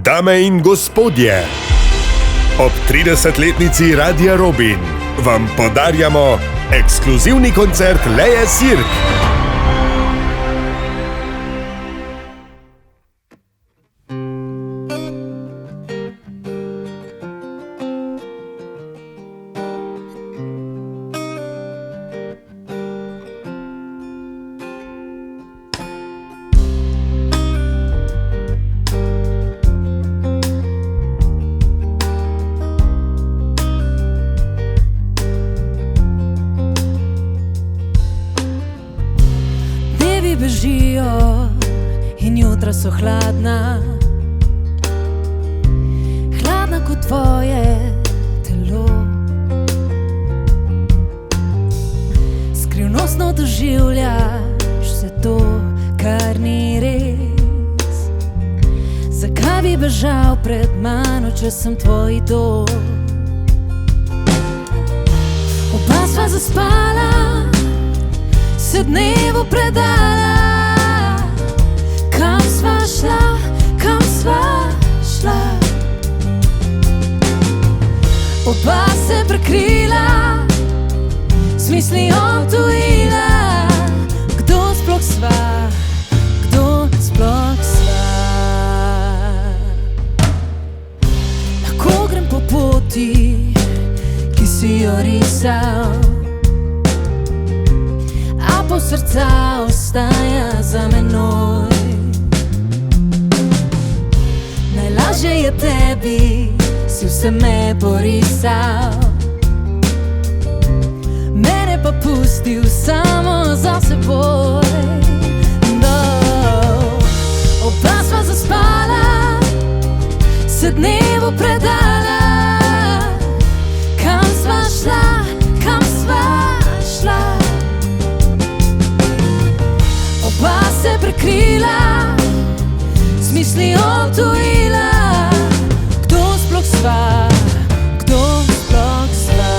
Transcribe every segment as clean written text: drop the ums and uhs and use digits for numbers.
Dame in gospodje, ob 30-letnici Radia Robin vam podarjamo ekskluzivni koncert Leje Sirk. Bežijo in jutra so hladna, hladna kot tvoje telo. Skrivnostno doživljaš vse to, kar ni res. Zakaj bi bežal pred mano, če sem tvoj dom? Oba sva zaspala, se dnevu predala. Kam sva šla, kam sva šla? Oba se prekrila, s mislijo tujila. Kdo sploh sva, kdo sploh sva? Lahko grem po poti, ki si jo risal, pol srca ostaja za menoj. Najlažje je tebi, si vse me porisal, mene pa pustil samo za seboj. No. Oba sva zaspala, se dnevu predala. Kam sva šla, kam sva šla? Oba se prekrila, s mislijo tujila. Kdo sploh sva, kdo sploh sva?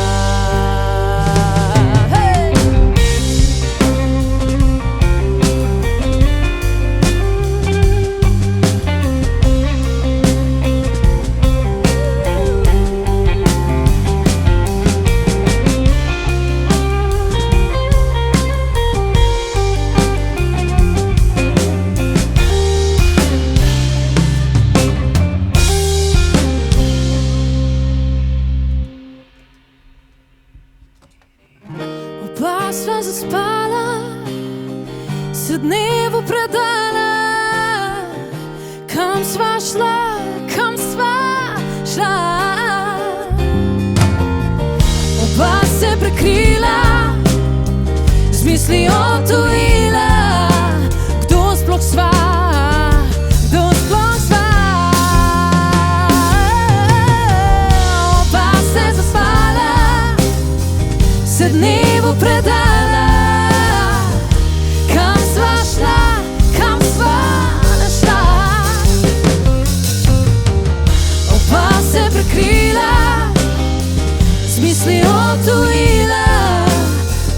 Hej! Oba sva zaspala, se dnevu predala. Kam sva šla, kam sva šla? Oba se prekrila, z mislijo tujila. Kdo sploh sva, kdo sploh sva? Oba se zaspala, se dnevu predala. Kam sva šla, kam sva šla? Oba se prekrila, z mislijo tujila.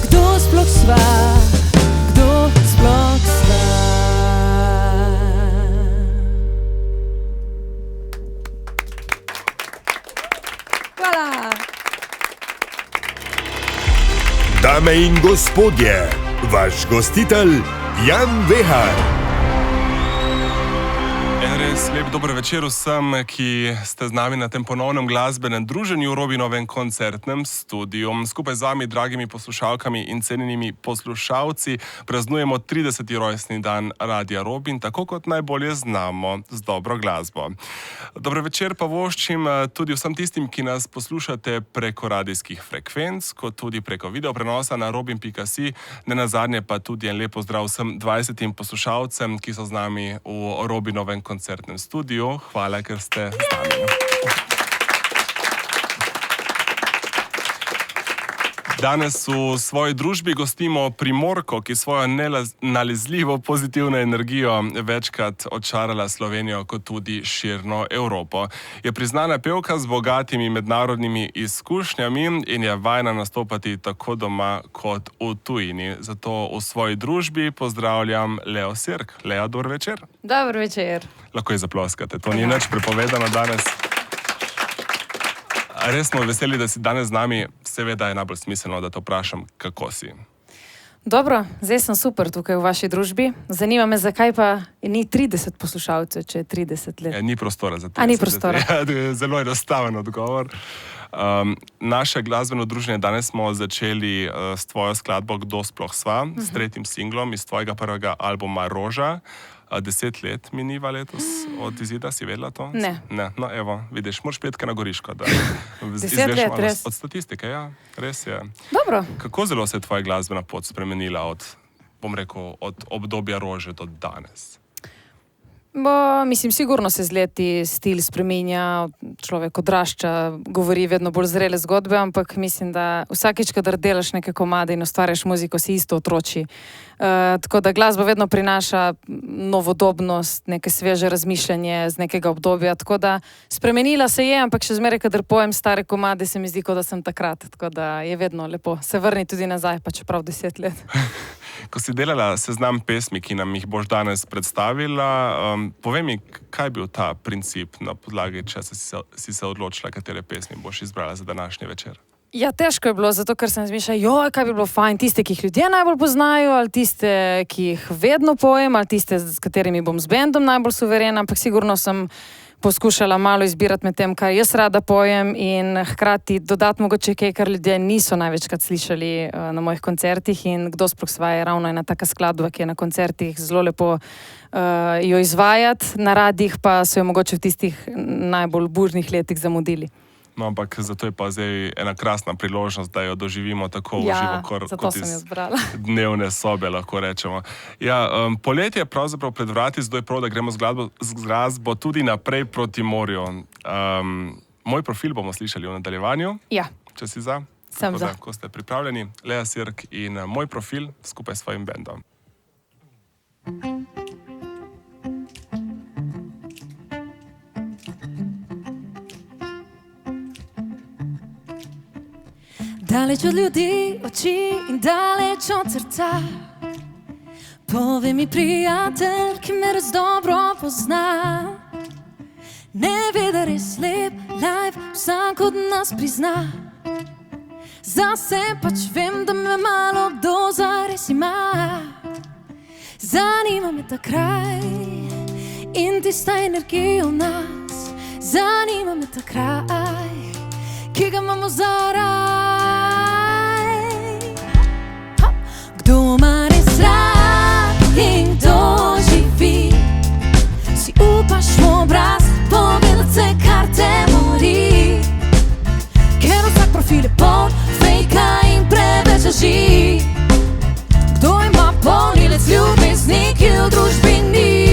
Kdo sploh sva, kdo sploh sva? Hvala. Dame in gospodje, vaš gostitelj Jan Vehar. Res lep dober večer vsem, ki ste z nami na tem ponovnem glasbenem druženju v Robinovem koncertnem studiu. Skupaj z vami, dragimi poslušalkami in cenjenimi poslušalci, praznujemo 30. rojstni dan Radia Robin, tako kot najbolje znamo, z dobro glasbo. Dober večer pa voščim tudi vsem tistim, ki nas poslušate preko radijskih frekvenc, kot tudi preko videoprenosa na robin.si. Nenazadnje pa tudi en lep pozdrav vsem 20 poslušalcem, ki so z nami v Robinovem koncertnem studiu. Hvala, ker ste z nami. Danes v svoji družbi gostimo Primorko, ki svojo nalezljivo pozitivno energijo večkrat očarala Slovenijo kot tudi širno Evropo. Je priznana pevka z bogatimi mednarodnimi izkušnjami in je vajena nastopati tako doma kot v tujini. Zato v svoji družbi pozdravljam Leo Sirk. Lea, dober večer. Dober večer. Lahko ji zaploskate, to ni nič prepovedano danes. Res smo veseli, da si danes z nami. Seveda je najbolj smiselno, da te vprašam, kako si. Dobro, zdaj sem super tukaj v vaši družbi. Zanima me, zakaj pa ni 30 poslušalcev, če je 30 let. Ni prostora za 30 let. A ni prostora. Ja, zelo enostaven odgovor. Naše glasbeno druženje danes smo začeli s tvojo skladbo Kdo sploh sva, s tretjim singlom iz tvojega prvega albuma Roža. 10 let miniva letos od izida, si vedela to? Ne. No, evo, vidiš, moraš petke na Goriško, da 10 let, res? Od statistike, ja, res je. Dobro. Kako zelo se je tvoja glasbena pot spremenila od, bom rekel, od obdobja Rože do danes? Mislim, sigurno se z leti stil spreminja, človek odrašča, govori vedno bolj zrele zgodbe, ampak mislim, da vsakič, kadar delaš neke komade in ustvarjaš muziko, si isto otroči. Tako da glasba vedno prinaša novodobnost, neke sveže razmišljanje z nekega obdobja, tako da spremenila se je, ampak še zmeraj, kadar pojem stare komade, se mi zdi, kot da sem takrat, tako da je vedno lepo se vrniti tudi nazaj, pa čeprav 10 let. Ko si delala seznam pesmi, ki nam jih boš danes predstavila, povej mi, kaj je bil ta princip, na podlagi česa si se odločila, katere pesmi boš izbrala za današnji večer? Ja, težko je bilo, zato ker sem razmišljala, kaj bi bilo fajn, tiste, ki jih ljudje najbolj poznajo, ali tiste, ki jih vedno pojem, ali tiste, s katerimi bom z bendom najbolj suverena, ampak sigurno sem poskušala malo izbirati med tem, kar jaz rada pojem in hkrati dodati mogoče kaj, kar ljudje niso največkrat slišali na mojih koncertih in Kdo sploh sva je ravno ena taka skladba, ki je na koncertih zelo lepo jo izvajati, na radijih pa so jo mogoče v tistih najbolj bužnih letih zamudili. No, ampak zato je pa zdaj ena krasna priložnost, da jo doživimo tako v živo, kot iz dnevne sobe, lahko rečemo. Ja, poletje je pravzaprav pred vrati, zato je prav, da gremo z glasbo tudi naprej proti morju. Moj profil bomo slišali v nadaljevanju. Ja. Če si za? Sem za. Ko ste pripravljeni, Lea Sirk in Moj profil skupaj s svojim bendom. Daleč od ljudi, oči in daleč od srca. Povej mi, prijatelj, ki me res dobro pozna. Ne ve, da res lep life vsak od nas prizna. Zase pač vem, da me malo kdo zares ima. Zanima me ta kraj in tista energija v nas. Zanima me ta kraj, ki ga imamo zaraj. Kdo ima res rad in kdo živi, si upaš v obraz povedati se, kar te mori. Ker vsak profil je poln fejka in preveč laži. Kdo ima polnilec ljubezni, ki v družbi ni.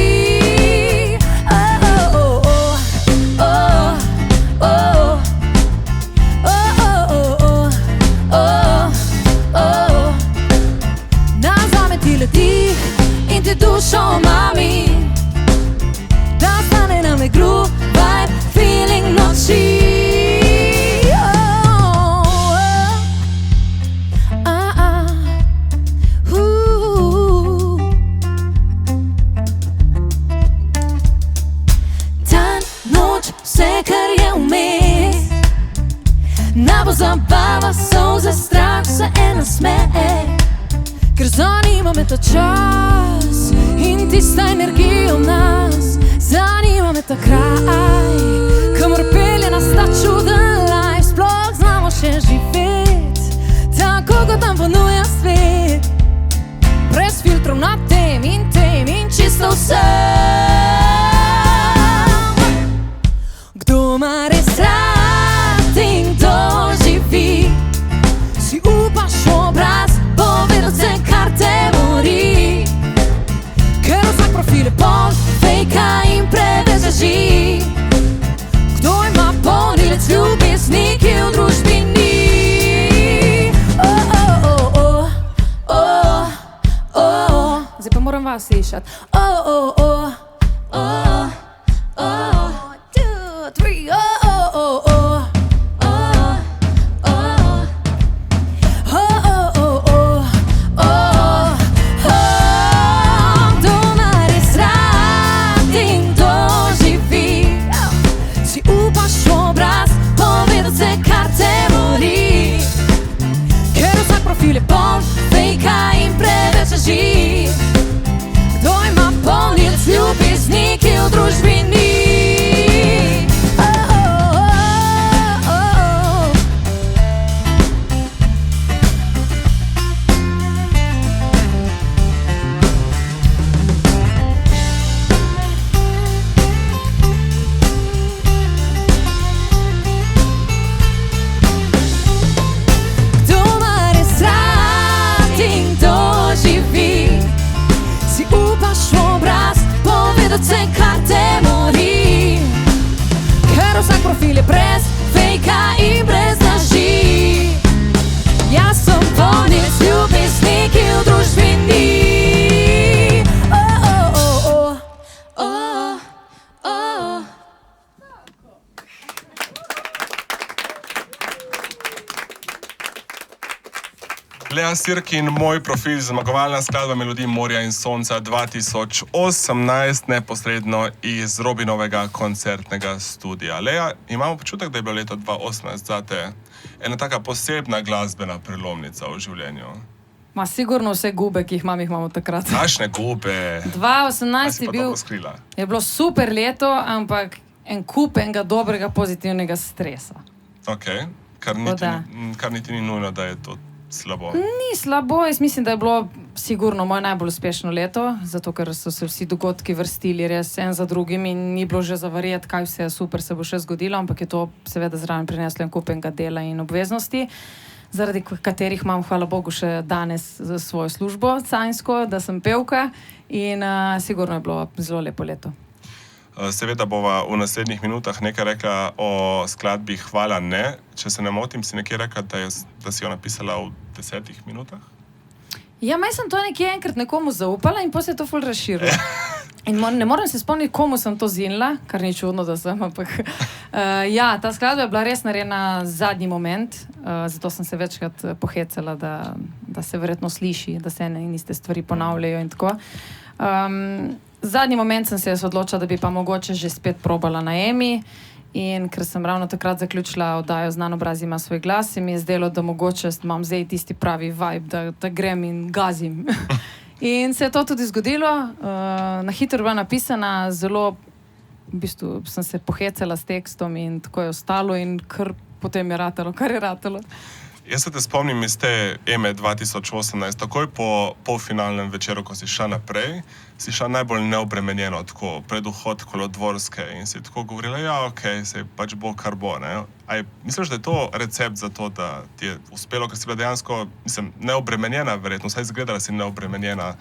In ti dušo mami, da stane nam je groove vibe, feeling noči. Dan, noč, vse kar je vmes, najbolj zabava, solze, strah, vse eno smeh. Ker zanima me ta čas in tista energija v nas. Zanima me ta kraj, kamor pelje nas ta čuden life. Sploh znamo še živeti, tako kot nam ponuja svet. Brez filtrov na tem in čisto vse. Kdo ima res rad in kdo živi, si upaš v obraz povedati se, kar te mori. Ker vsak profil je poln fejka in preveč laži. slišati. Oh, oh, oh, oh, oh, 2, 3, oh, oh, oh, oh. Profil je poln fejka in preveč laži. Kdo ima polnic ljubezniki v družbi ni? Se kar te mori, ker vsak profil je brez fejka in brez laži. Jaz sem polnic ljubezniki v družbi ni. Oh, oh, oh, oh, oh, oh. Lea Sirkin, moj profil, zmagovalna skladba Melodij morja in sonca 2018, neposredno iz Robinovega koncertnega studija. Lea, imamo občutek, da je bilo leto 2018 zate ena taka posebna glasbena prelomnica v življenju? Ma sigurno vse gube, ki jih imamo takrat. Kakšne gube? 2018 je bilo super leto, ampak en kup enega dobrega, pozitivnega stresa. Ok, kar niti ni nujno, da je to slabo. Ni slabo, jaz mislim, da je bilo sigurno moje najbolj uspešno leto, zato ker so se vsi dogodki vrstili res en za drugim in ni bilo že zavarjeti, kaj vse super se bo še zgodilo, ampak je to seveda zraven prineslo en kup enega dela in obveznosti, zaradi katerih imam, hvala Bogu, še danes svojo službo canjsko, da sem pevka in sigurno je bilo zelo lepo leto. Seveda bova v naslednjih minutah nekaj rekla o skladbi Hvala ne. Če se ne motim, si nekje rekla, da si jo napisala v 10 minutah? Ja, maj sem to nekje enkrat nekomu zaupala in potem se je to ful razširilo. In ne morem se spomniti, komu sem to zinila, kar ni čudno, da sem, ampak ja, ta skladba je bila res narejena zadnji moment, zato sem se večkrat pohecala, da se verjetno sliši, da se ene in iste stvari ponavljajo in tako. Zadnji moment sem se odločila, da bi pa mogoče že spet probala na EMI in ker sem ravno takrat zaključila oddajo Znan obraz ima svoj glas, se mi je zdelo, da mogoče imam zdaj tisti pravi vibe, da grem in gazim. In se je to tudi zgodilo, na hitro bila napisana, zelo, v bistvu sem se pohecala s tekstom in tako je ostalo in kar potem je ratalo, kar je ratalo. Jaz se te spomnim iz te EME 2018, takoj po polfinalnem večeru, ko si šla naprej, si šla najbolj neobremenjeno, tako pred vhod Kolodvorske in si tako govorila, ja, okej, se pač bo kar bo, ne. Misliš, da je to recept za to, da ti je uspelo, ker si bila dejansko, neobremenjena verjetno, vsaj izgledala si neobremenjena,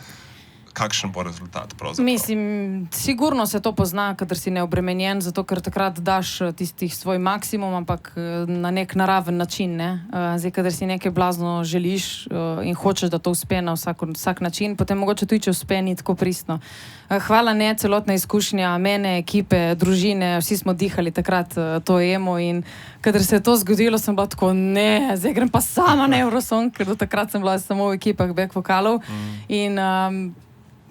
kakšen bo rezultat pravzaprav? Mislim, sigurno se to pozna, kadar si neobremenjen, zato ker takrat daš tistih svoj maksimum, ampak na nek naraven način, ne. Zdaj, kadar si nekaj blazno želiš in hočeš, da to uspe na vsak način, potem mogoče tudi, če uspe, ni tako pristno. Hvala ne, celotna izkušnja mene, ekipe, družine, vsi smo dihali takrat to EMO in kadar se je to zgodilo, sem bila tako, ne, zdaj grem pa sama na Eurosong, ker do takrat sem bila samo v ekipah back vokalov in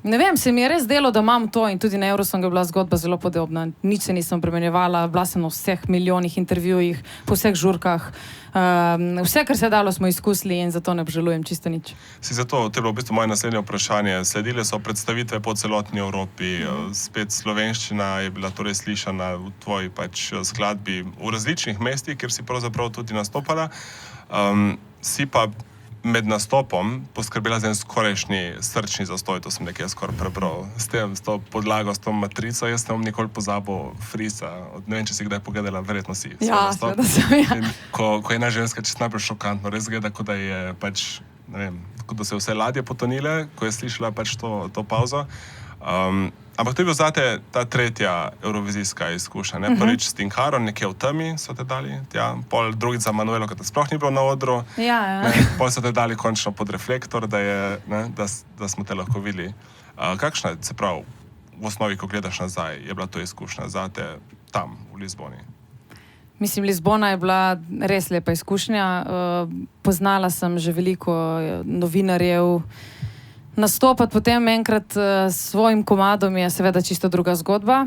ne vem, se mi je res delo, da imam to in tudi na Eurosongu je bila zgodba zelo podobna. Nič se nisem obremenjevala, bila sem na vseh milijonih intervjujih, po vseh žurkah. Vse, kar se je dalo, smo izkusili in zato ne obžalujem čisto nič. Si zato, to je bilo v bistvu moje naslednje vprašanje. Sledile so predstavitve po celotni Evropi, spet slovenščina je bila torej slišana v tvoji pač skladbi v različnih mestih, kjer si pravzaprav tudi nastopala. Si pa med nastopom poskrbela za en skorajšnji srčni zastoj, to sem nekaj skoraj prebral. S to podlago, s to matrico, jaz ne bom nikoli pozabil Frisa. Ne vem, če si kdaj pogledala, verjetno si. Ja, seveda sem, ja. Ko je ena ženska čisto najbolj šokantno, res gleda, kot da je pač, ne vem, kot da se vse ladje potonile, ko je slišala pač to pauzo. Ampak to je bil zate ta tretja eurovizijska izkušnja, ne? Prvič s Tinkarom, nekje v temi so te dali, tja, pol drugič za Manuelo, ko te sploh ni bilo na odru, Ja. pol so te dali končno pod reflektor, da smo te lahko videli. Kakšna je, se pravi, v osnovi, ko gledaš nazaj, je bila to izkušnja zate tam, v Lizboni? Mislim, Lizbona je bila res lepa izkušnja. Poznala sem že veliko novinarjev. Nastopati potem enkrat s svojim komadom je seveda čisto druga zgodba.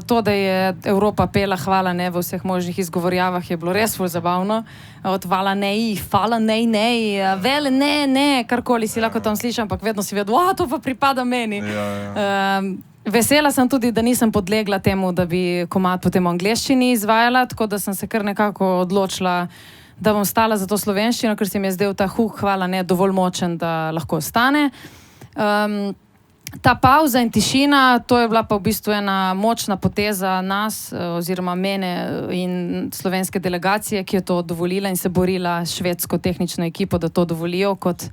To, da je Evropa pela hvala ne v vseh možnih izgovorjavah, je bilo res ful zabavno. Od hvala nej, hvala nej, vele ne, karkoli si lahko tam slišal, ampak vedno si vedel, to pa pripada meni. Vesela sem tudi, da nisem podlegla temu, da bi komad potem v angleščini izvajala, tako da sem se kar nekako odločila, da bom stala za to slovenščino, ker se mi je zdel ta hvala ne dovolj močen, da lahko ostane. Ta pauza in tišina, to je bila pa v bistvu ena močna poteza nas, oziroma mene in slovenske delegacije, ki je to dovolila in se borila s švedsko tehnično ekipo, da to dovolijo kot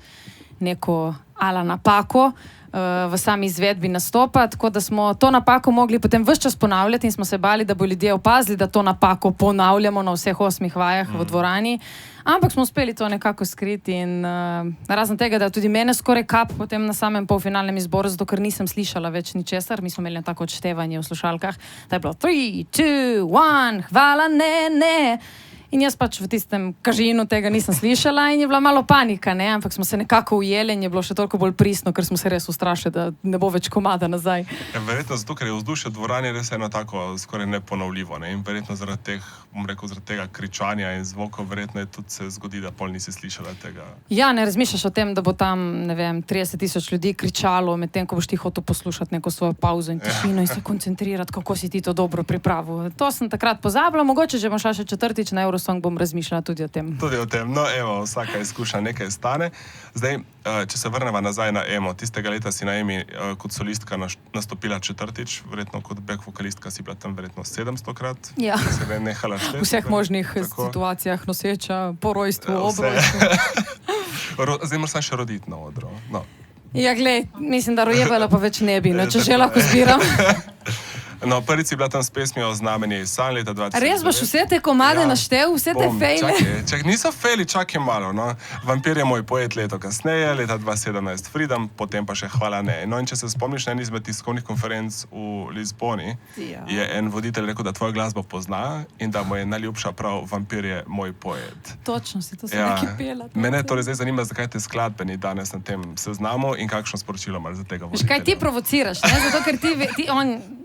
neko ala napako v sami izvedbi nastopa, tako da smo to napako mogli potem ves čas ponavljati in smo se bali, da bo ljudje opazili, da to napako ponavljamo na vseh 8 vajah v dvorani, ampak smo uspeli to nekako skriti in razen tega, da tudi mene skoraj kap potem na samem polfinalnem izboru, zato ker nisem slišala več ničesar, mi smo imeli tako odštevanje v slušalkah, da je bilo 3, 2, 1, hvala ne. In jaz pač v tistem kažinu tega nisem slišala in je bila malo panika, ne? Ampak smo se nekako ujeli in je bilo še toliko bolj pristno, ker smo se res ustrašili, da ne bo več komada nazaj. Verjetno zato, ker je vzdušje v dvorani res eno tako skoraj neponovljivo, ne? In verjetno zaradi tega kričanja in zvokov, verjetno je tudi se zgodi, da pol nisi slišala tega. Ja, ne razmišljaš o tem, da bo tam, ne vem, 30,000 ljudi kričalo, medtem ko boš ti hotel poslušati neko svojo pauzo in tišino in se koncentrirati, kako si ti to dobro pripravil. To sem takrat pozabila, mogoče že bom šla še 4. na Eurosong, bom razmišljala tudi o tem. Tudi o tem. No, evo, vsaka izkušnja nekaj stane. Zdaj, če se vrneva nazaj na Emo, tistega leta si na Emi kot solistka nastopila 4., verjetno kot back vokalistka si bila tam verjetno 700-krat. Ja. Se ne nehala šteti. V vseh možnih situacijah, noseča, po rojstvu, ob rojstvu. Zdaj moram še roditi na odru. No. Ja, glej, mislim, da rojevala pa več ne bi, če že lahko zbiram. No, prvič si bila tam s pesmijo Znamenje iz sanj leta 2009. Res boš vse te komade naštel, vse te fejle? Čakaj, niso fejli, čakaj malo, no. Vampir je moj poet leto kasneje, leta 2017 Freedom, potem pa še hvala ne. No, in če se spomniš na eni izmed tiskovnih konferenc v Lizboni, je en voditelj rekel, da tvojo glasbo pozna in da mu je najljubša prav Vampir je moj poet. Točno, si to se nekaj pela. Mene torej zdaj zanima, zakaj te skladbe ni danes na tem seznamu in kakšno sporočilo imaš za tega voditelja. Kaj ti provociraš, ne? Zato, ker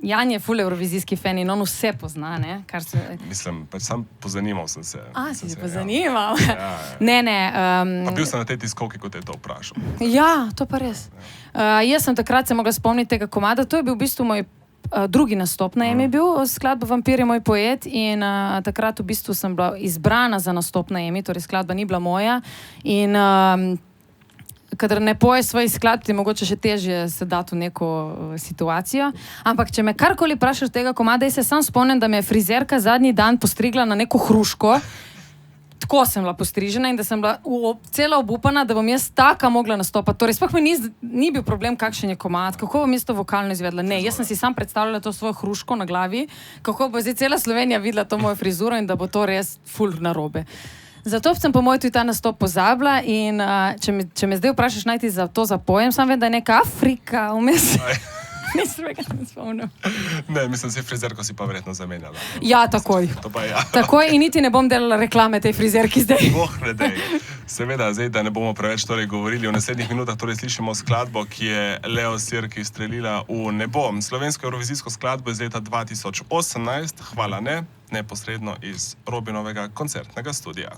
Jan je ful evrovizijski fan in on vse pozna, ne? Mislim, pač sam pozanimal sem se. Si se pozanimal? Ja. Ne. Pa bil sem na tej tiskovki, ko te je to vprašal. Ja, to pa res. Jaz sem takrat se mogla spomniti tega komada, to je bil v bistvu moj drugi nastop na Emi bil, skladba Vampir je moj poet in takrat v bistvu sem bila izbrana za nastop na Emi, torej skladba ni bila moja in kadar ne poje svojih skladb, ti mogoče še težje se dati v neko situacijo. Ampak, če me karkoli vprašaš tega komada, jaz se sam spomnim, da me je frizerka zadnji dan postrigla na neko hruško. Tako sem bila postrižena in da sem bila cela obupana, da bom jaz taka mogla nastopati. Torej, sploh mi ni bil problem, kakšen je komad, kako bom jaz to vokalno izvedla. Ne, jaz sem si sam predstavljala to svojo hruško na glavi, kako bo zdaj cela Slovenija videla to mojo frizuro in da bo to res ful narobe. Zato sem po mojem tudi ta nastop pozabila in če me zdaj vprašaš, naj ti za to zapojem, sam vem, da je neka Afrika vmes. Nisem ga ne spomnil. Ne, mislim, si frizerko si pa verjetno zamenjala. Ja, takoj. To pa ja. Takoj in niti ne bom delala reklame tej frizerki zdaj. Ne dej. Seveda, zdaj, da ne bomo preveč govorili, v naslednjih minutah slišimo skladbo, ki je Leo Sirki strelila v nebo. Slovensko evrovizijsko skladbo iz leta 2018, hvala ne, neposredno iz Robinovega koncertnega studia.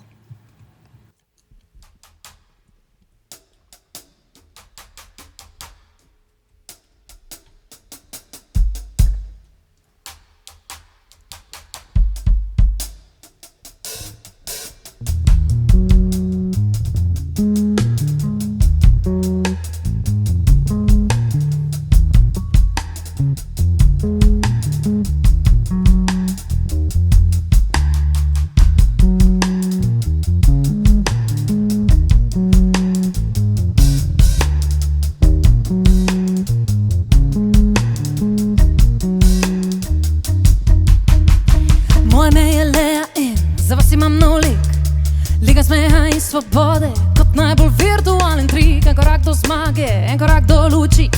Svobode, kot najbolj virtualen trik, en korak do zmage, en korak do luči.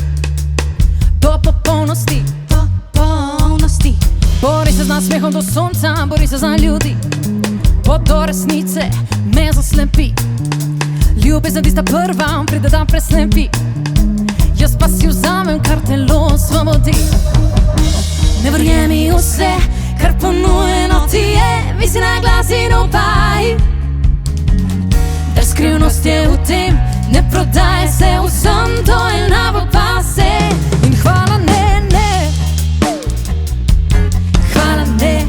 do popolnosti, popolnosti. Bori se z nasmehom do sonca, bori se za ljudi, pot do resnice me zaslepi. Ljubezen tista prva pride da preslepi, jaz pa si vzamem, kar telo osvobodi. Ne verjemi vse, kar ponujeno ti je, visi na glas in upaj. Da skrivnost je v tem, ne prodaj se vsem, to je najbolj pase. In hvala ne, ne, hvala ne,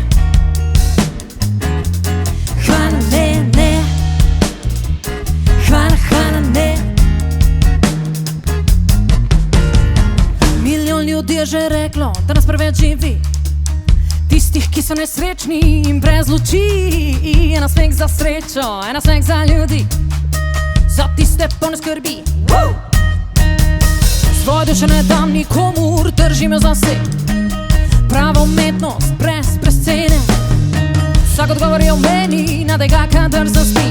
hvala ne, ne, hvala, hvala ne. Milijon ljudi je že reklo, da nas preveč živi, tistih, ki so nesrečni in brez luči. Ena smeh za srečo, ena smeh za ljudi, za tiste polne skrbi. Svojo dušo ne dam nikomur, držim jo zase. Prava umetnost brez prescene, vsak odgovor je v meni, nadej ga kadar zaspi.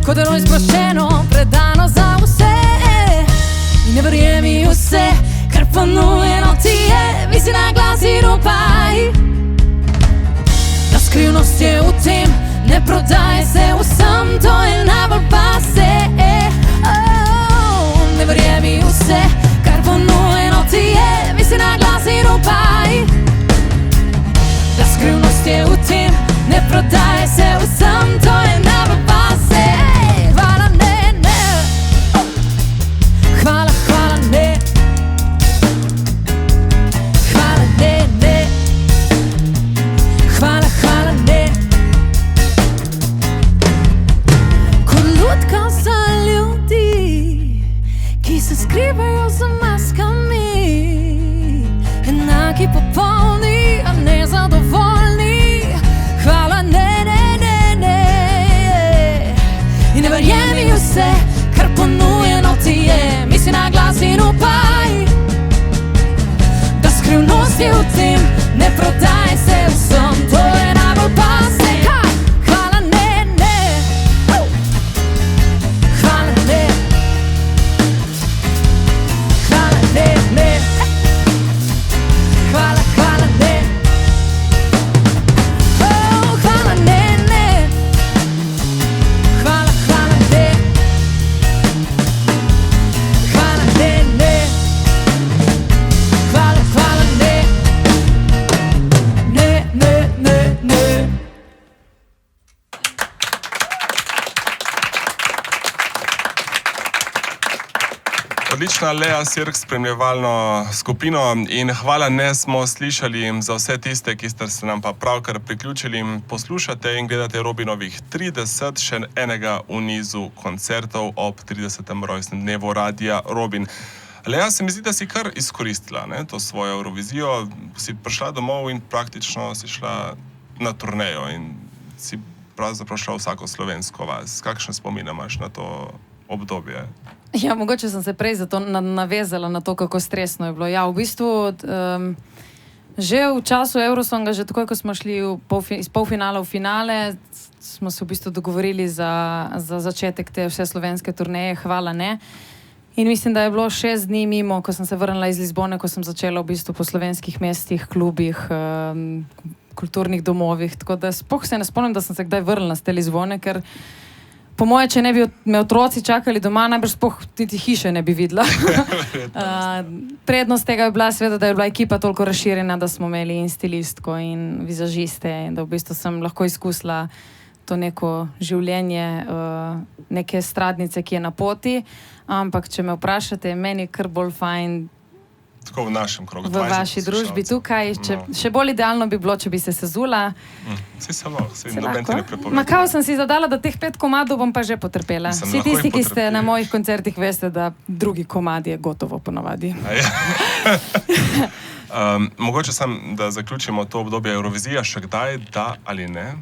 Ko delo je sproščeno, predano za vse. In ne verjemi vse, kar ponujeno ti je, visi na glas in upaj. Da skrivnost je v tem, ne prodaj se vsem, to je najbolj pase. Ne verjemi vse, kar ponujeno ti je, visi na glas in upaj. Da skrivnost je v tem, ne prodaj se vsem, to je najbolj pase. Hvala ne, ne, hvala, hvala ne, hvala ne, ne, hvala, hvala ne. Kot lutka za ljudi, ki se skrivajo za maskami, enaki popolni, a nezadovoljni. Hvala ne, ne, ne, ne. In ne verjemi vse, kar ponujeno ti je, misli na glas in upaj. Da skrivnost je v tem, ne prodaj se vsem, to je najbolj pase. Hvala ne, ne, hvala ne, hvala ne, ne, hvala, hvala ne, hvala ne, ne, hvala, hvala ne, hvala ne, ne, hvala, hvala ne, ne, ne, ne, ne. Odlična Lea Sirk, spremljevalno skupino, in hvala ne smo slišali za vse tiste, ki ste se nam pa pravkar priključili. Poslušate in gledate Robinovih 30, še enega v nizu koncertov ob 30. rojstnem dnevu Radia Robin. Lea, se mi zdi, da si kar izkoristila, ne, to svojo Eurovizijo, si prišla domov in praktično si šla na turnejo in si pravzaprav šla vsako slovensko vas. Kakšne spomine imaš na to obdobje? Ja, mogoče sem se prej zato navezala na to, kako stresno je bilo. Ja, v bistvu že v času Eurosonga, že takoj, ko smo šli iz polfinala v finale, smo se v bistvu dogovorili za začetek te vse slovenske turneje, hvala ne. In mislim, da je bilo 6 dni mimo, ko sem se vrnila iz Lizbone, ko sem začela v bistvu po slovenskih mestih, klubih, kulturnih domovih, tako da sploh se ne spomnim, da sem se kdaj vrnila z te Lizbone, ker po moje, če ne bi me otroci čakali doma, najbrž sploh niti hiše ne bi videla. Prednost tega je bila seveda, da je bila ekipa toliko razširjena, da smo imeli in stilistko in vizažiste in da v bistvu sem lahko izkusila to neko življenje, neke estradnice, ki je na poti. Ampak, če me vprašate, meni je kar bolj fajn tako v našem krogu, v vaši družbi tukaj. Še bolj idealno bi bilo, če bi se sezula. Si se lahko, si noben ti ne prepoveduje. Makao sem si zadala, da teh 5 komadov bom pa že potrpela. Vsi tisti, ki ste na mojih koncertih, veste, da drugi komad je gotovo ponavadi. Mogoče sam, da zaključimo to obdobje Eurovizija, še kdaj, da ali ne?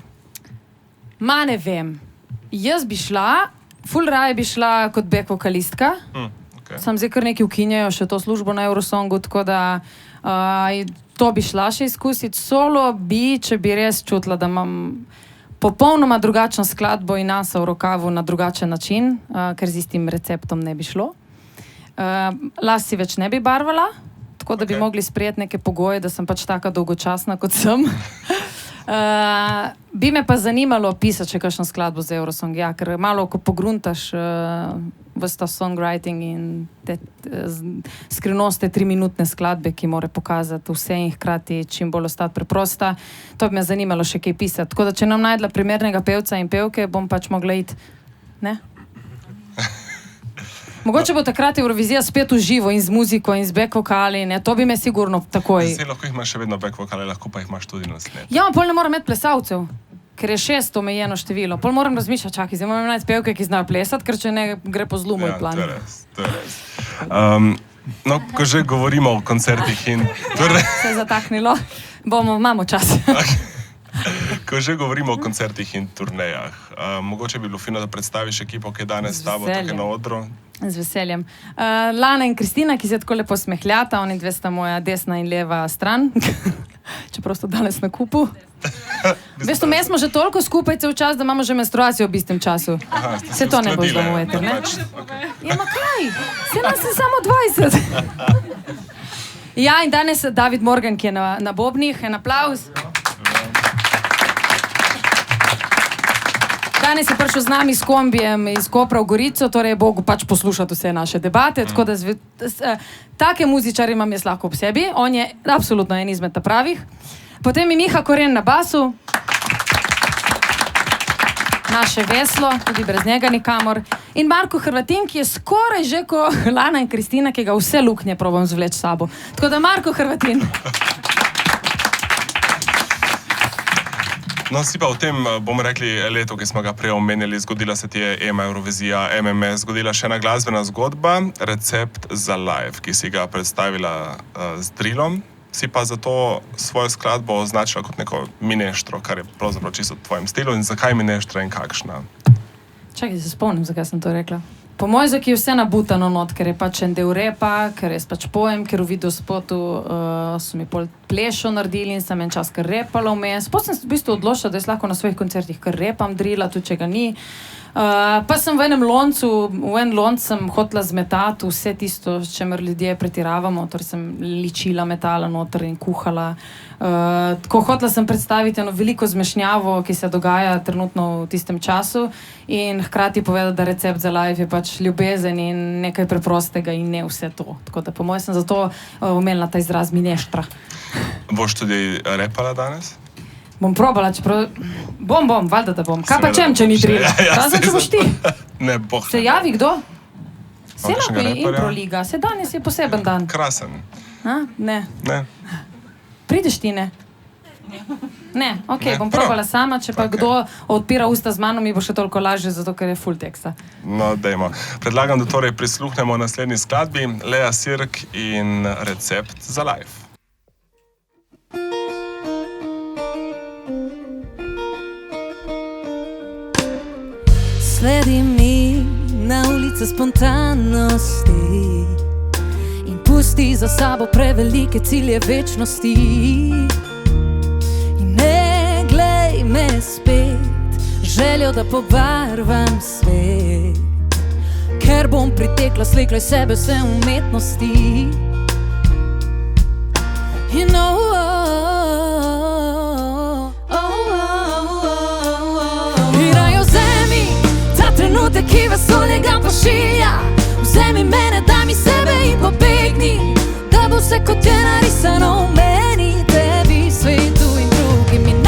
Ma ne vem. Jaz bi šla, ful raje bi šla kot back vokalistka. Sam zdaj kar neki ukinjajo še to službo na Eurosongu, tako da to bi šla še izkusiti. Solo bi, če bi res čutila, da imam popolnoma drugačno skladbo in nasa v rokavu na drugačen način, ker z istim receptom ne bi šlo. Las si več ne bi barvala, tako da bi mogli sprejeti neke pogoje, da sem pač taka dolgočasna, kot sem. Bi me pa zanimalo pisati še kakšno skladbo z Eurosong, ja, ker malo, ko pogruntaš vsta songwriting in skrivnost te 3-minutne skladbe, ki mora pokazati vse in hkrati čim bolj ostati preprosta, to bi me zanimalo še kaj pisati. Tako da, če nam najdla primernega pevca in pevke, bom pač mogla iti, ne? Mogoče bo takrat Eurovizija spet v živo in z muziko in z back vokali, ne? To bi me sigurno takoj... Zdaj lahko jih imaš še vedno back vokale, lahko pa jih imaš tudi na sled. Ja, pol ne moram imeti plesalcev, ker je 6 omejeno število. Pol moram razmišljati, čakaj, zdaj moram imeti pevke, ki znajo plesati, ker če ne gre po zlu moj plan. To je res. No, ko že govorimo o koncertih in... Se je zataknilo. Imamo čas. Ko že govorimo o koncertih in turnejah, mogoče bi bilo fino, da predstaviš ekipo, ki je danes s tabo tukaj na odru. Z veseljem. Lana in Kristina, ki se tako lepo smehljata, oni dve sta moja desna in leva stran, čeprav sta danes na kupu. Veste, mi smo že toliko skupaj cel čas, da imamo že menstruacijo v istem času. Se to ne bo zdaj v eter, ne? Ja, ma kaj? Se nas je samo 20. Ja, in danes David Morgan, ki je na bobnih, en aplavz. Danes je prišel z nami s kombijem iz Kopra v Gorico, torej je Bogu pač poslušati vse naše debate, tako da take muzičarje imam jaz lahko ob sebi, on je absolutno en izmed pravih. Potem je Miha Koren na basu, naše veslo, tudi brez njega nikamor, in Marko Hrvatin, ki je skoraj že ko Lana in Kristina, ki ga vse luknje probam zvleči s sabo. Tako da Marko Hrvatin. No, si pa v tem, bomo rekli, letu, ki smo ga prej omenili, zgodila se ti je EMA, Eurovizija, MMS, zgodila še ena glasbena zgodba, Recept za live, ki si ga predstavila z Drilom. Si pa zato svojo skladbo označila kot neko mineštro, kar je pravzaprav čisto v tvojem stilu. In zakaj mineštra in kakšna? Čakaj, se spomnim, zakaj sem to rekla. Po mojem je vse nabutano not, ker je pač en del repa, ker je pač pojem, ker v videospotu so mi pol plešo naredili in sem en čas kar repala vmes. Potem sem v bistvu odločila, da jaz lahko na svojih koncertih kar repam Drila, tudi če ga ni. Pa sem v en lonc sem hotela zmetati vse tisto, s čemer ljudje pretiravamo, torej sem ličila metala noter in kuhala. Tako hotela sem predstaviti eno veliko zmešnjavo, ki se dogaja trenutno v tistem času in hkrati povedati, da recept za live je pač ljubezen in nekaj preprostega in ne vse to. Tako da po mojem sem zato omenila ta izraz mineštra. Boš tudi repala danes? Bom probala, čeprav... Bom, valjda da bom. Kaj pa če ni Drila? Razen, če boš ti. Ne, boh. Se javi kdo? Se lahko je improliga. Se danes je poseben dan. Krasen. Ne. Ne. Prideš ti, ne? Ne, okej, bom probala sama, če pa kdo odpira usta z mano, mi bo še toliko lažje, zato ker je full teksta. No, dajmo. Predlagam, da torej prisluhnemo naslednji skladbi, Lea Sirk in Recept za live. Sledi mi na ulice spontanosti in pusti za sabo prevelike cilje večnosti. In ne glej me spet, željo, da pobarvam svet, ker bom pritekla slekla iz sebe vse umetnosti. In trenutek, ki vesoljega pošilja, vzemi mene, daj mi sebe in pobegni, da bo vse kot je narisano v meni, tebi, svetu in drugim. In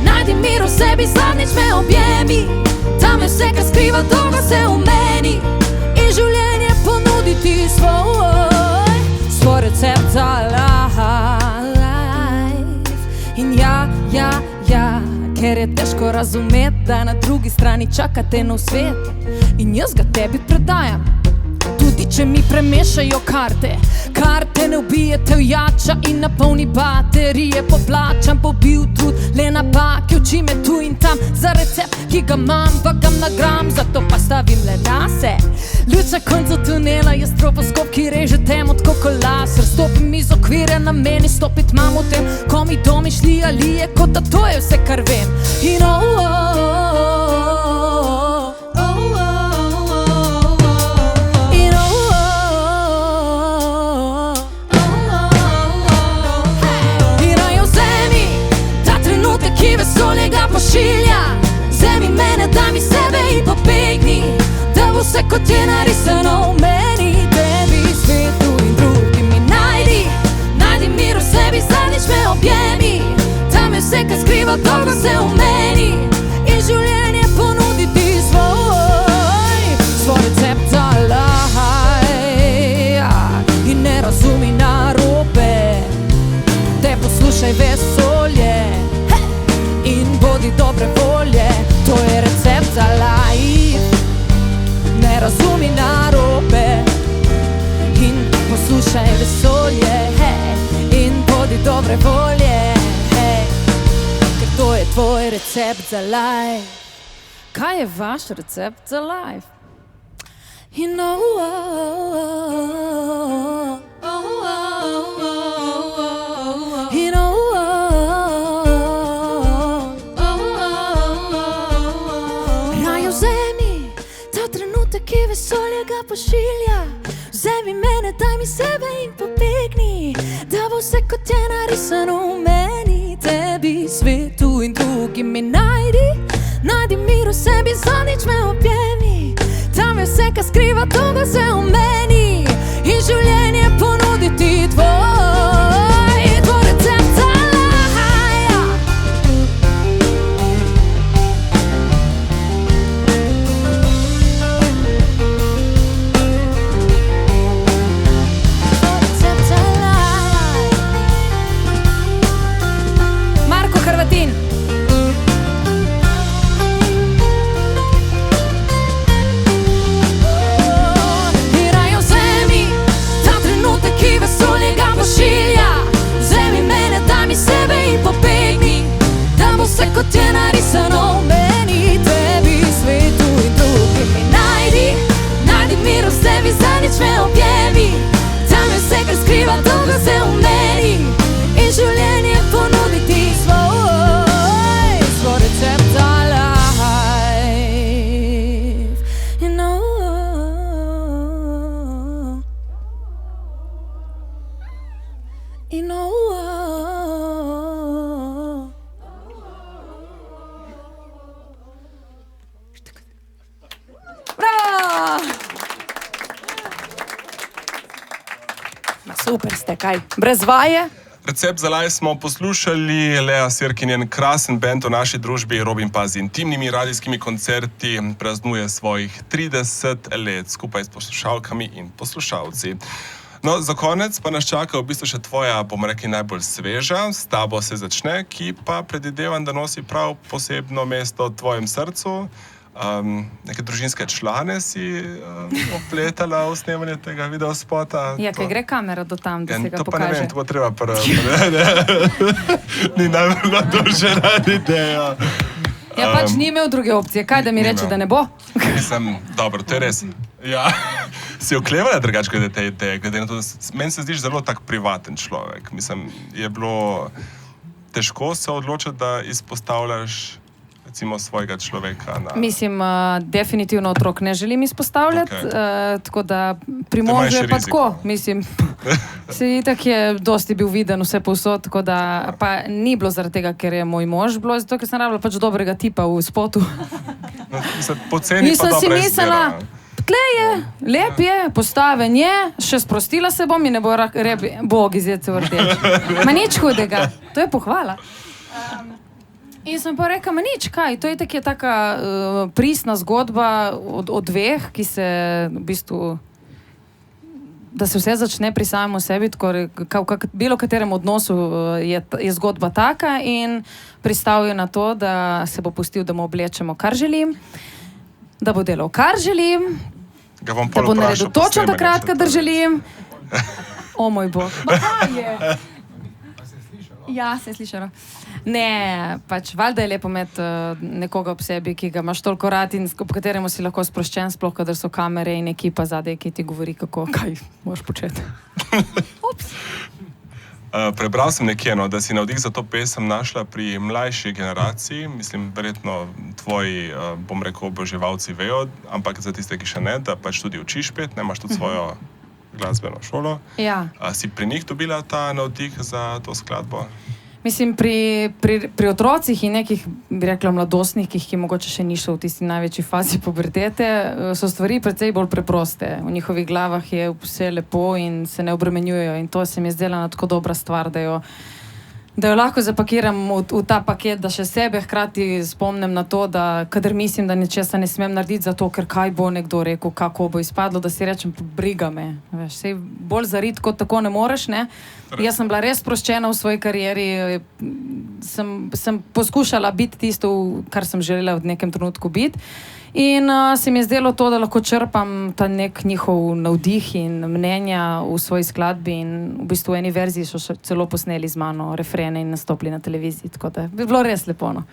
najdi mir v sebi, zadnjič me objemi, tam je vse, kar skriva dolgo se v meni, in življenje ponuditi svoj recept za life. In ja, ker je težko razumeti, da na drugi strani čakate nov svet in jaz ga tebi predajam. Tudi če mi premešajo karte ne ubijete vjača in napolni baterije, poplačam, pobil trud, le napake, uči me tu in tam za recept, ki ga imam, vagam na gram, zato pa stavim le nase. Luč na koncu tunela je stroboskop, ki reže temo tako kot laser. Stopim iz okvirja na meni, stopit mam v tem, ko mi domišljija lije, kot da to je vse, kar vem. In ki vesolje ga pošilja. Vzemi mene, daj mi sebe in pobegni, da bo vse kot je narisano v meni. Tebi svetu in drugim mi najdi mir v sebi, zadnjič me objemi. Tam je vse, kar skriva dolgo se v meni, in življenje ponuditi svoj recept za laj. In ne razumi narobe, te poslušaj vesolje in bodi dobre volje. To je recept za life. Ne razumi narobe in poslušaj vesolje in bodi dobre volje, ker to je tvoj recept za life. Kaj je vaš recept za life? You know, you know, raje vzemi ta trenutek, ki vesolje ga pošilja. Vzemi mene, daj mi sebe in pobegni, da bo vse kot je narisano v meni. Tebi svetu in drugim mi najdi mir v sebi, zadnjič me objemi. Tam je vse, kar skriva dolgo se v meni, in življenje ponuditi tvoj recept za laj. Recept za laj. Marko Hrvatin. Vzemi mene, daj mi sebe in pobegni, da bo vse kot je narisano v meni. Tebi svetu in drugim mi najdi mir v sebi, zadnjič me objemi. Tam je vse, kar skriva dolgo se v meni, in življenje ponuditi svoj recept za life. You know, you know. Bravo! Ma super ste, kaj? Brez vaje? Recept za laj smo poslušali, Lea Sirkin, njen krasen bend v naši družbi, Robin pa z intimnimi radijskimi koncerti praznuje svojih 30 let skupaj s poslušalkami in poslušalci. No, za konec pa nas čaka v bistvu še tvoja, bomo rekli, najbolj sveža, s tabo se začne, ki pa predvidevam, da nosi prav posebno mesto v tvojem srcu. Neke družinske člane si opletala v snemanje tega videospota. Ja, kaj gre kamera do tam, da se ga to pa ne pokaže? vem, to bo treba prvo. Ni najbolj dožena ideja. Ja, pač ni imel druge opcije. Kaj, da mi reče, da ne bo? Mislim, dobro, to je res. Ja, si oklevala drugače glede te ideje, glede na to, da meni se zdiš zelo tak privaten človek. Mislim, je bilo težko se odločiti, da izpostavljaš recimo svojega človeka na... Mislim, definitivno otrok ne želim izpostavljati, tako da pri To je možu manjši je pa rizik, tako. no. Mislim, se itak je dosti bil viden vse povsod, tako da pa ni bilo zaradi tega, ker je moj mož, bilo zato, ker sem rabila pač dobrega tipa v spotu. No, mislim, poceni pa Nisem si dobra mislila, izbira. tle je, lep je, postaven je, še sprostila se bom in ne bo Bog izjed se vrtel. Ma nič hudega, to je pohvala. In sem pa rekla, ma nič, kaj, to je taka pristna zgodba od dveh, ki se v bistvu, da se vse začne pri samem sebi, tako v bilo katerem odnosu je zgodba taka in pristal je na to, da se bo pustil, da mu oblečemo, kar želim, da bo delal, kar želim, Ga bom da pol bo vprašal naredil po točno snemanju, takrat, če kadar to želim. O moj Bog. Ma kaj je? Ja, se je slišalo. Ne, pač valjda je lepo imeti nekoga ob sebi, ki ga imaš toliko rad in ob kateremu si lahko sproščen, sploh kadar so kamere in ekipa zadaj, ki ti govori, kaj moraš početi. Ups. Prebral sem nekje, no, da si navdih za to pesem našla pri mlajši generaciji, mislim, verjetno tvoji, bom rekel, oboževalci vejo, ampak za tiste, ki še ne, da pač tudi učiš pet, ne, imaš tudi svojo glasbeno šolo. Ja. Si pri njih dobila ta navdih za to skladbo? Mislim, pri otrocih in nekih, bi rekla, mladostnikih, ki mogoče še niso v tisti največji fazi pubertete, so stvari precej bolj preproste. V njihovih glavah je vse lepo in se ne obremenjujejo. In to se mi je zdela tako dobra stvar, da jo lahko zapakiram v ta paket, da še sebe hkrati spomnim na to, da kadar mislim, da nečesa ne smem narediti zato, ker kaj bo nekdo rekel, kako bo izpadlo, da si rečem, briga me. Veš, sej bolj zarit kot tako ne moreš, ne? Jaz sem bila res sproščena v svoji karieri, sem poskušala biti tisto, kar sem želela v nekem trenutku biti. In se mi je zdelo to, da lahko črpam ta nek njihov navdih in mnenja v svoji skladbi in v bistvu v eni verziji so celo posneli z mano refrene in nastopili na televiziji, tako da bi bilo res lepo, no.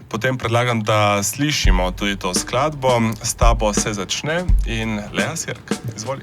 Potem predlagam, da slišimo tudi to skladbo. S tabo se začne in Lea Sirk, izvoli.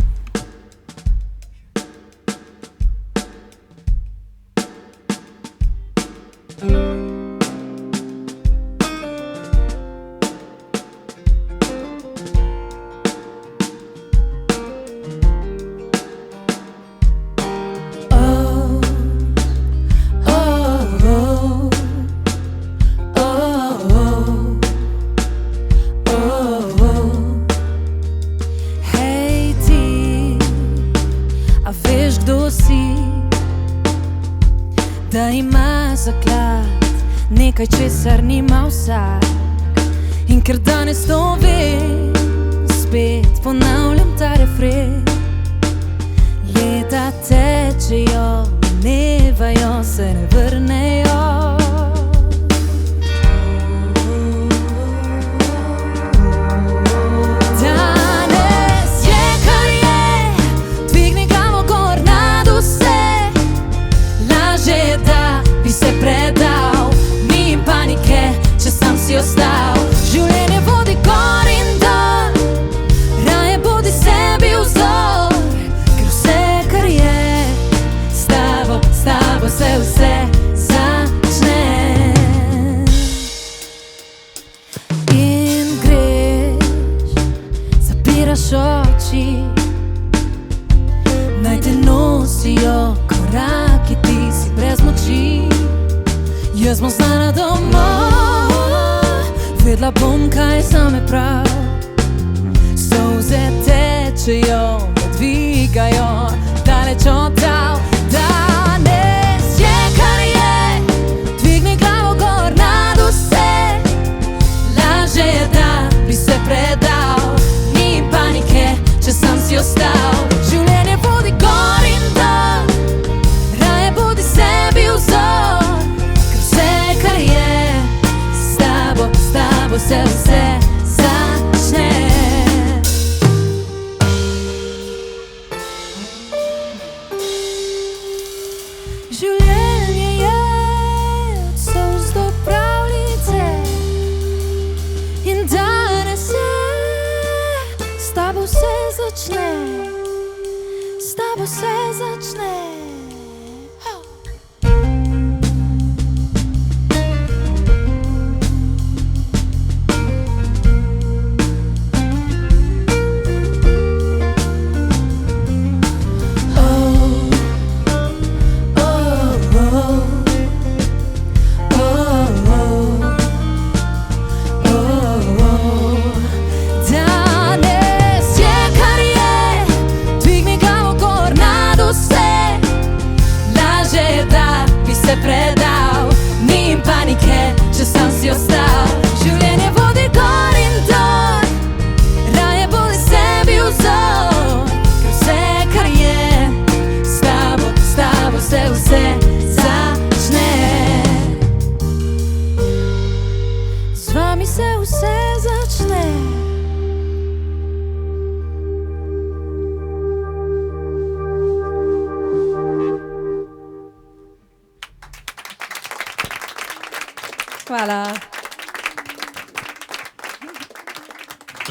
Da ima zaklad nekaj, česar nima vsak. In ker danes to vem, spet ponavljam ta refren. Leta tečejo, minevajo, se ne vrnejo. Ostal. Življenje vodi gor in dol, raje bodi sebi vzor, ker vse, kar je, s tabo se vse začne. In greš, zapiraš oči, naj te nosijo koraki, ti si brez moči. Jaz bom znala domov, vedela bom, kaj zame prav. Solze tečejo, me dvigajo, daleč od tal. Danes je, kar je, dvigni glavo gor nad vse. Laže je, da bi se predal, ni panike, če sam si ostal. Življenje vodi gor in dol, raje bodi sebi vzor, ker vse, kar je, s tabo se vse začne. Življenje je od solz do pravljice in danes je, s tabo se začne, s tabo se začne. Predal, ni panike, če sam si ostal. Življenje vodi gor in dol, raje bodi sebi vzor, ker vse, kar je, s tabo se vse začne. Z vami se vse začne. Hvala.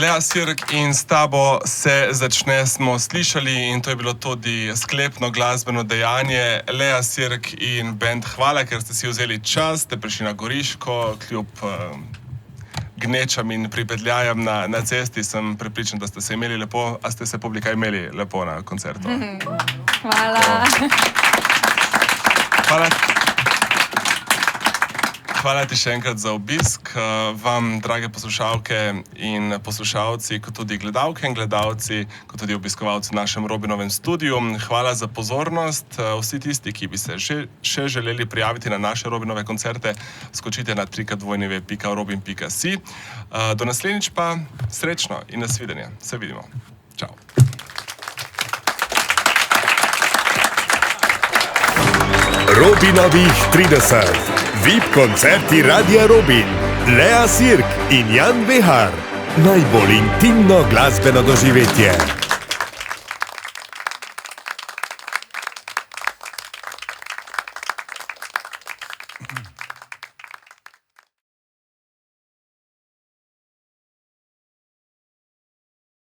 Lea Sirk in s tabo se začne smo slišali in to je bilo tudi sklepno glasbeno dejanje. Lea Sirk in band, hvala, ker ste si vzeli čas, ste prišli na Goriško, kljub gnečam in pripetljajam na cesti. Sem prepričan, da ste se imeli lepo, a ste se publika imeli lepo na koncertu. Hvala. Hvala. hvala ti še enkrat za obisk. Vam, drage poslušalke in poslušalci, kot tudi gledalke in gledalci, kot tudi obiskovalci v našem Robinovem studiu, hvala za pozornost. Vsi tisti, ki bi se še želeli prijaviti na naše Robinove koncerte, skočite na www.robin.si. Do naslednjič pa srečno in nasvidenje. Se vidimo. Čau. Robinovih 30. VIP koncerti Radia Robin, Lea Sirk in Jan Vehar. Najbolj intimno glasbeno doživetje.